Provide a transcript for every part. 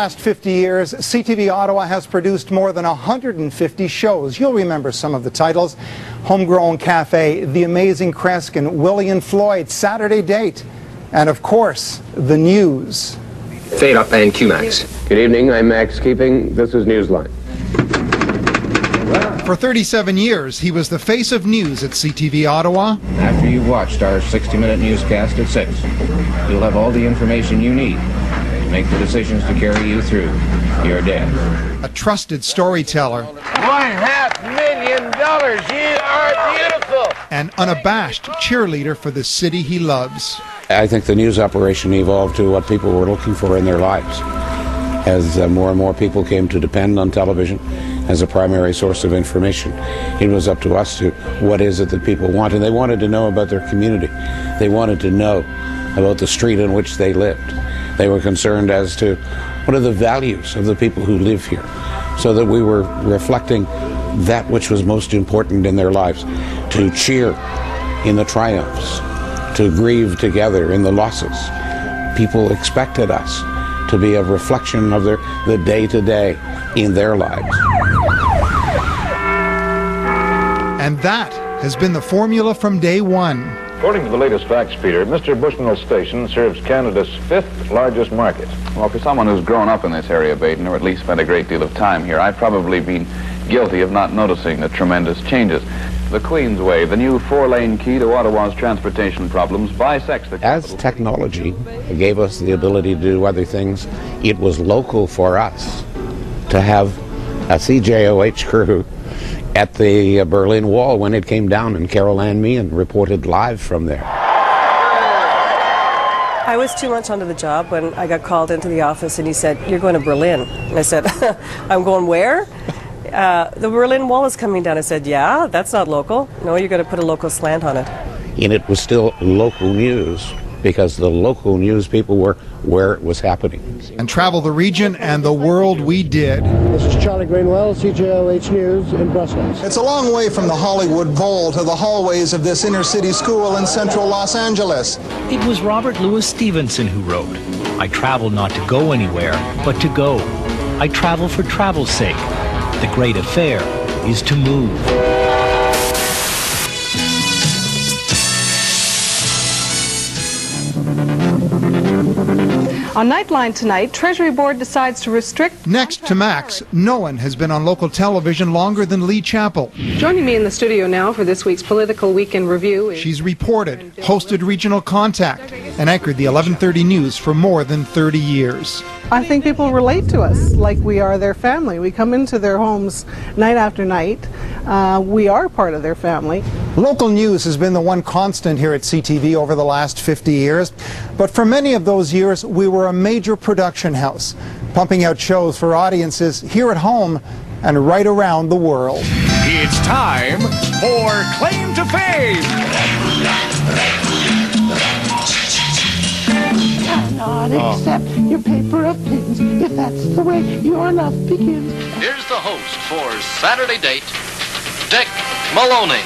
last 50 years, CTV Ottawa has produced more than 150 shows. You'll remember some of the titles: Homegrown Cafe, The Amazing Kreskin, Willie and Floyd, Saturday Date, and of course, the news. Fade up and QMax. Good evening, I'm Max Keeping. This is Newsline. For 37 years, he was the face of news at CTV Ottawa. After you've watched our 60-minute newscast at 6, you'll have all the information you need to make the decisions to carry you through your day. A trusted storyteller. $500,000, you are beautiful. An unabashed cheerleader for the city he loves. I think the news operation evolved to what people were looking for in their lives. As more and more people came to depend on television as a primary source of information, it was up to us to what is it that people want, and they wanted to know about their community. They wanted to know about the street in which they lived. They were concerned as to what are the values of the people who live here, so that we were reflecting that which was most important in their lives, to cheer in the triumphs, to grieve together in the losses. People expected us to be a reflection of the day-to-day in their lives. And that has been the formula from day one. According to the latest facts, Peter, Mr. Bushnell's station serves Canada's 5th largest market. Well, for someone who's grown up in this area, Baden, or at least spent a great deal of time here, I've probably been guilty of not noticing the tremendous changes. The Queensway, the new 4-lane key to Ottawa's transportation problems, bisects the As technology gave us the ability to do other things, it was local for us to have a cjoh crew at the Berlin Wall when it came down, and Carol Ann Meehan reported live from there. I was 2 months onto the job when I got called into the office and he said, "You're going to Berlin." And I said, "I'm going where?" "The Berlin Wall is coming down." I said, "Yeah, that's not local." "No, you're going to put a local slant on it." And it was still local news, because the local news people were where it was happening. And travel the region and the world we did. This is Charlie Greenwell, cjoh News in Brussels. It's a long way from the Hollywood Bowl to the hallways of this inner-city school in central Los Angeles. It was Robert Louis Stevenson who wrote, "I travel not to go anywhere, but to go. I travel for travel's sake. The great affair is to move." On Nightline tonight, Treasury Board decides to restrict... Next to Max, no one has been on local television longer than Lee Chappell. Joining me in the studio now for this week's Political Weekend Review is... She's reported, hosted Regional Contact, and anchored the 11:30 News for more than 30 years. I think people relate to us like we are their family. We come into their homes night after night. We are part of their family. Local news has been the one constant here at CTV over the last 50 years. But for many of those years, we were a major production house, pumping out shows for audiences here at home and right around the world. It's time for Claim to Fame. Cannot accept your paper of pins if that's the way your love begins. Here's the host for Saturday Date, Dick Maloney.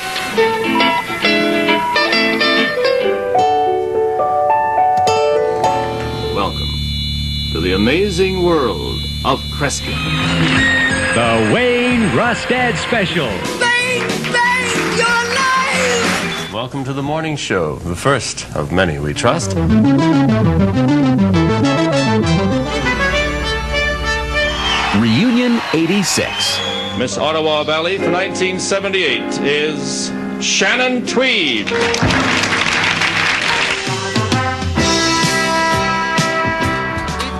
Welcome to the amazing world of Kreskin. The Wayne Rustad Special. Bang, bang, you're alive! Welcome to the morning show, the first of many, we trust. Reunion 86. Miss Ottawa Valley for 1978 is Shannon Tweed.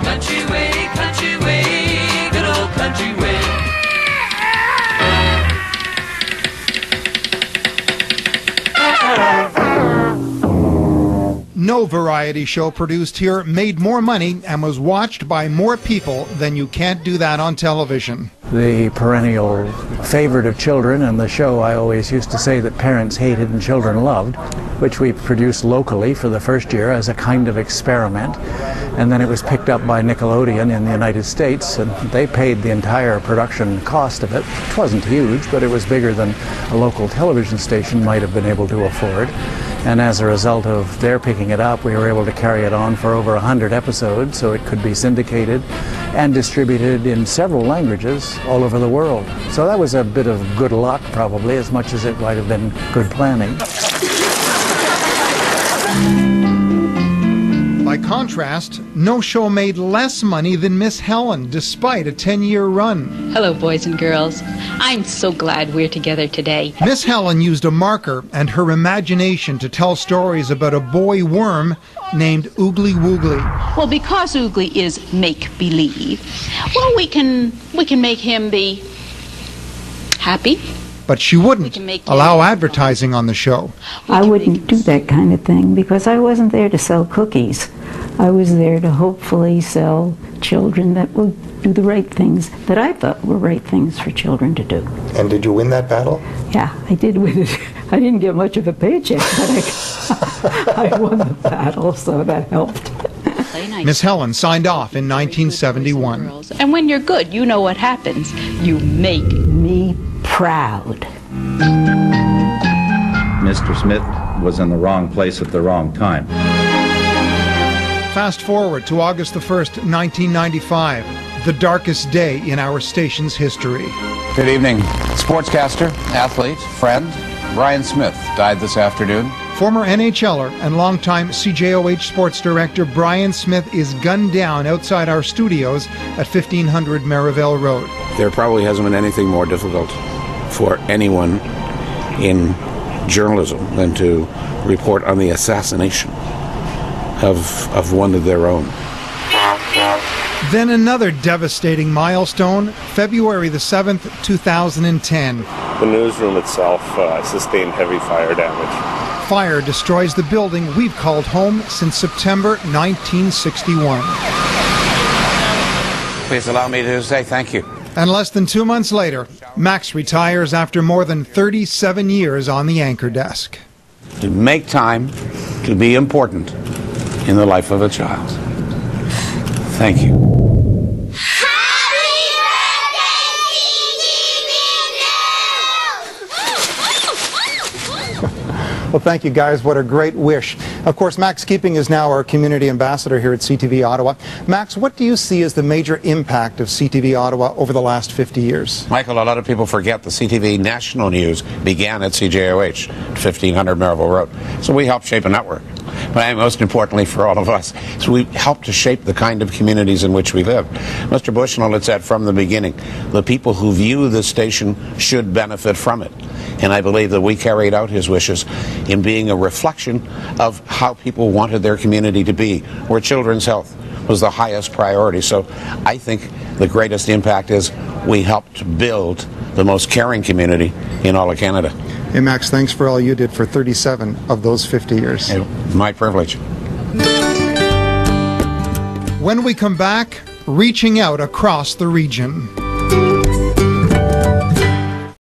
Country way, good old country way. No variety show produced here made more money and was watched by more people than you can't do that on television. The perennial favorite of children, and the show I always used to say that parents hated and children loved, which we produced locally for the first year as a kind of experiment. And then it was picked up by Nickelodeon in the United States, and they paid the entire production cost of it. It wasn't huge, but it was bigger than a local television station might have been able to afford. And as a result of their picking it up, we were able to carry it on for over 100 episodes, so it could be syndicated and distributed in several languages all over the world. So that was a bit of good luck, probably, as much as it might have been good planning. By contrast, no show made less money than Miss Helen, despite a 10-year run. Hello, boys and girls. I'm so glad we're together today. Miss Helen used a marker and her imagination to tell stories about a boy worm named Oogly Woogly. Well, because Oogly is make-believe, well, we can make him be happy. But she wouldn't allow advertising on the show. I wouldn't do that kind of thing because I wasn't there to sell cookies. I was there to hopefully sell children that would do the right things that I thought were right things for children to do. And did you win that battle? Yeah, I did win it. I didn't get much of a paycheck, but I won the battle, so that helped. Miss Helen signed off in 1971. And when you're good, you know what happens. You make me proud. Mr. Smith was in the wrong place at the wrong time. Fast forward to August the 1st, 1995, the darkest day in our station's history. Good evening. Sportscaster, athlete, friend, Brian Smith died this afternoon. Former NHLer and longtime cjoh sports director Brian Smith is gunned down outside our studios at 1500 Merivale Road. There probably hasn't been anything more difficult for anyone in journalism than to report on the assassination of one of their own. Then another devastating milestone, February the 7th, 2010. The newsroom itself sustained heavy fire damage. Fire destroys the building we've called home since September 1961. Please allow me to say thank you. And less than 2 months later, Max retires after more than 37 years on the anchor desk. To make time to be important in the life of a child. Thank you. Well, thank you, guys. What a great wish. Of course, Max Keeping is now our community ambassador here at CTV Ottawa. Max, what do you see as the major impact of CTV Ottawa over the last 50 years? Michael, a lot of people forget the CTV national news began at cjoh, 1500 Merivale Road. So we helped shape a network. But most importantly for all of us, so we helped to shape the kind of communities in which we live. Mr. Bushnell had said from the beginning, the people who view the station should benefit from it. And I believe that we carried out his wishes in being a reflection of how people wanted their community to be, where children's health was the highest priority. So I think the greatest impact is we helped build the most caring community in all of Canada. Hey, Max, thanks for all you did for 37 of those 50 years. My privilege. When we come back, reaching out across the region.